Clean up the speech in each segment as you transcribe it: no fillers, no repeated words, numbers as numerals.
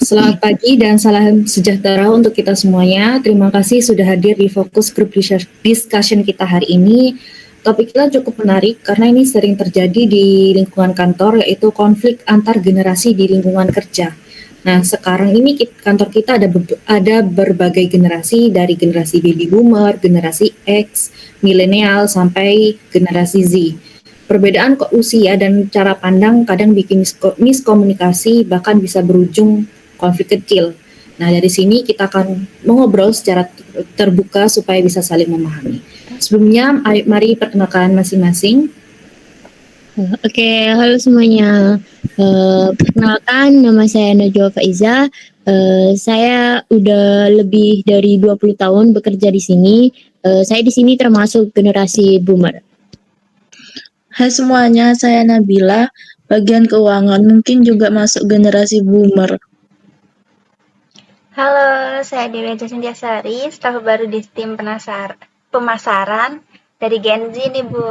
Selamat pagi dan salam sejahtera untuk kita semuanya. Terima kasih sudah hadir di fokus group discussion kita hari ini. Topik kita cukup menarik karena ini sering terjadi di lingkungan kantor, yaitu konflik antar generasi di lingkungan kerja. Nah, sekarang ini kantor kita ada berbagai generasi, dari generasi baby boomer, generasi X, milenial, sampai generasi Z. Perbedaan usia dan cara pandang kadang bikin miskomunikasi, bahkan bisa berujung konflik kecil. Nah, dari sini kita akan mengobrol secara terbuka supaya bisa saling memahami. Sebelumnya, mari perkenalkan masing-masing. Oke, halo semuanya. Perkenalkan, nama saya Najwa Faiza. Saya udah lebih dari 20 tahun bekerja di sini. Saya di sini termasuk generasi boomer. Hai semuanya, saya Nabila. Bagian keuangan mungkin juga masuk generasi boomer. Halo, saya Dewi Jasintiasari, staf baru di tim pemasaran dari Gen Z nih, Bu.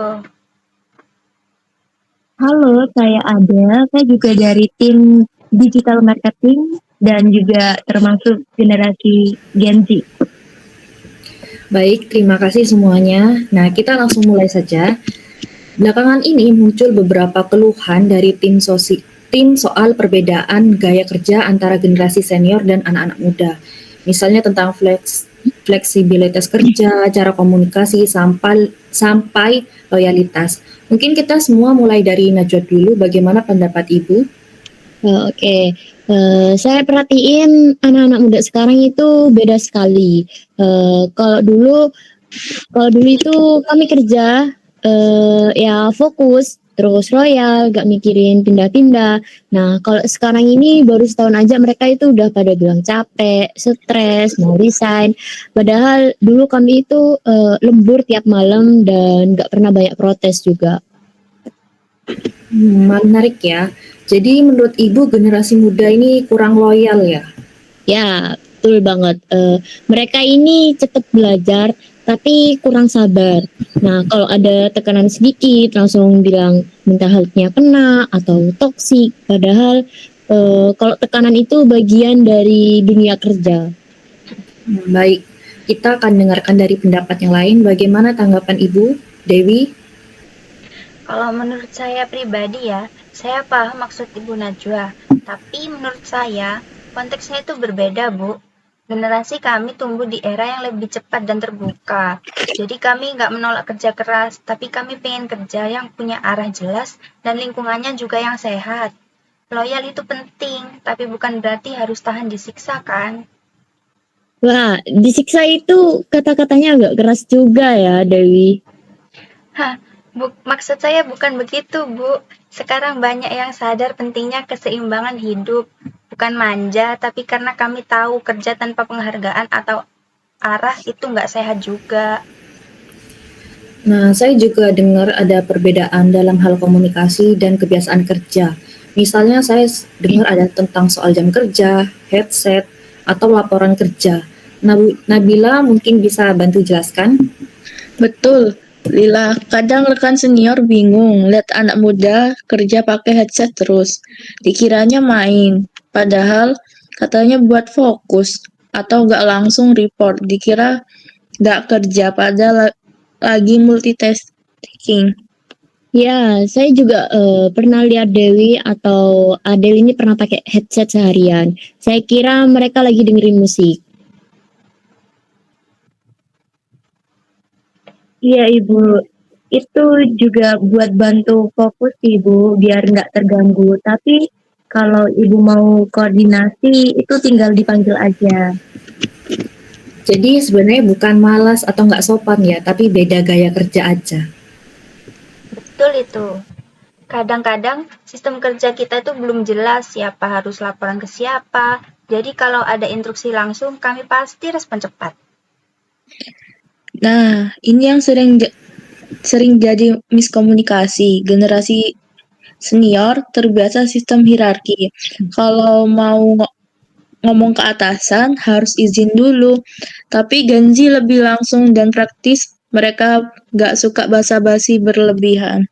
Halo, saya Ada. Saya juga dari tim digital marketing dan juga termasuk generasi Gen Z. Baik, terima kasih semuanya. Nah, kita langsung mulai saja. Belakangan ini muncul beberapa keluhan dari tim soal perbedaan gaya kerja antara generasi senior dan anak-anak muda. Misalnya tentang fleksibilitas kerja, cara komunikasi, sampai loyalitas. Mungkin kita semua mulai dari Najwa dulu, bagaimana pendapat Ibu? Oke. Saya perhatiin anak-anak muda sekarang itu beda sekali. Kalau dulu itu kami kerja ya fokus, terus loyal, gak mikirin pindah-pindah. Nah, kalau sekarang ini baru setahun aja mereka itu udah pada bilang capek, stres, mau resign. Padahal dulu kami itu lembur tiap malam dan gak pernah banyak protes juga. Menarik ya. Jadi menurut Ibu generasi muda ini kurang loyal ya? Ya, betul banget. Mereka ini cepat belajar, tapi kurang sabar. Nah, kalau ada tekanan sedikit, langsung bilang mental health-nya kena atau toksik. Padahal kalau tekanan itu bagian dari dunia kerja. Baik, kita akan dengarkan dari pendapat yang lain. Bagaimana tanggapan Ibu, Dewi? Kalau menurut saya pribadi ya, saya paham maksud Ibu Najwa. Tapi menurut saya, konteksnya itu berbeda, Bu. Generasi kami tumbuh di era yang lebih cepat dan terbuka. Jadi kami nggak menolak kerja keras, tapi kami pengen kerja yang punya arah jelas dan lingkungannya juga yang sehat. Loyal itu penting, tapi bukan berarti harus tahan disiksa kan? Wah, disiksa itu kata-katanya agak keras juga ya, Dewi. Maksud saya bukan begitu, Bu. Sekarang banyak yang sadar pentingnya keseimbangan hidup. Bukan manja, tapi karena kami tahu kerja tanpa penghargaan atau arah itu nggak sehat juga. Nah, saya juga dengar ada perbedaan dalam hal komunikasi dan kebiasaan kerja. Misalnya saya dengar ada tentang soal jam kerja, headset, atau laporan kerja. Nabila mungkin bisa bantu jelaskan? Betul, Lila. Kadang rekan senior bingung lihat anak muda kerja pakai headset terus. Dikiranya main, padahal katanya buat fokus atau nggak langsung report. Dikira nggak kerja, padahal lagi multitasking. Ya, saya juga pernah lihat Dewi atau Adel ini pernah pakai headset seharian. Saya kira mereka lagi dengerin musik. Iya Ibu, itu juga buat bantu fokus Ibu biar nggak terganggu. Tapi kalau Ibu mau koordinasi itu tinggal dipanggil aja. Jadi sebenarnya bukan malas atau nggak sopan ya, tapi beda gaya kerja aja. Betul itu. Kadang-kadang sistem kerja kita itu belum jelas siapa harus laporan ke siapa. Jadi kalau ada instruksi langsung, kami pasti respon cepat. Nah, ini yang sering jadi miskomunikasi. Generasi senior terbiasa sistem hierarki. Kalau mau ngomong ke atasan harus izin dulu. Tapi Gen Z lebih langsung dan praktis. Mereka nggak suka basa-basi berlebihan.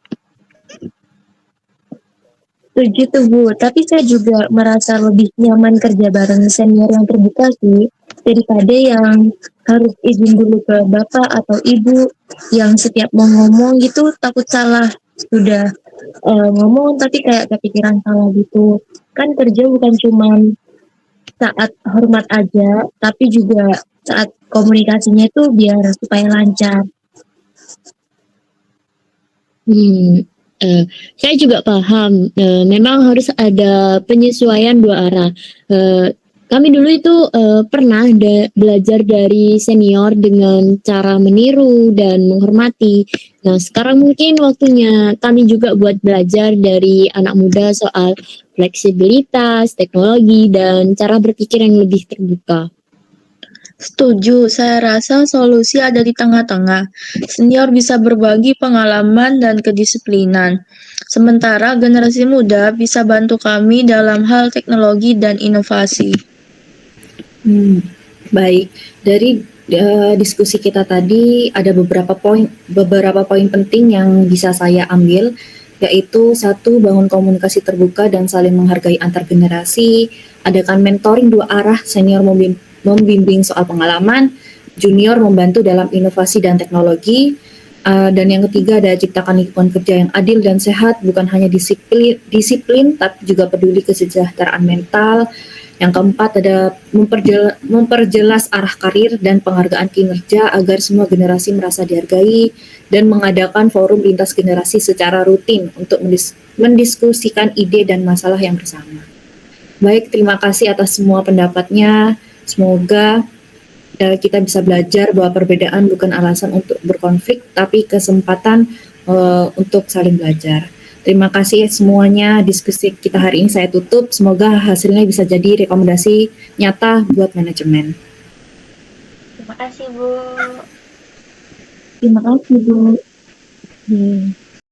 Setuju tuh Bu, tapi saya juga merasa lebih nyaman kerja bareng senior yang terbuka sih, daripada yang harus izin dulu ke bapak atau ibu, yang setiap mau ngomong gitu takut salah. Sudah ngomong tapi kayak kepikiran salah gitu. Kan kerja bukan cuma saat hormat aja, tapi juga saat komunikasinya itu biar supaya lancar. Hmm, saya juga paham. Memang harus ada penyesuaian dua arah. Kami dulu itu pernah belajar dari senior dengan cara meniru dan menghormati. Nah, sekarang mungkin waktunya kami juga buat belajar dari anak muda soal fleksibilitas, teknologi, dan cara berpikir yang lebih terbuka. Setuju, saya rasa solusi ada di tengah-tengah. Senior bisa berbagi pengalaman dan kedisiplinan. Sementara generasi muda bisa bantu kami dalam hal teknologi dan inovasi. Baik, dari diskusi kita tadi ada beberapa poin penting yang bisa saya ambil, yaitu satu, bangun komunikasi terbuka dan saling menghargai antar generasi, adakan mentoring dua arah, senior membimbing soal pengalaman, junior membantu dalam inovasi dan teknologi, dan yang ketiga ada ciptakan lingkungan kerja yang adil dan sehat, bukan hanya disiplin tapi juga peduli kesejahteraan mental. Yang keempat ada memperjelas arah karir dan penghargaan kinerja agar semua generasi merasa dihargai, dan mengadakan forum lintas generasi secara rutin untuk mendiskusikan ide dan masalah yang bersama. Baik, terima kasih atas semua pendapatnya. Semoga kita bisa belajar bahwa perbedaan bukan alasan untuk berkonflik, tapi kesempatan untuk saling belajar. Terima kasih semuanya, diskusi kita hari ini saya tutup. Semoga hasilnya bisa jadi rekomendasi nyata buat manajemen. Terima kasih, Bu. Terima kasih Bu. Hmm.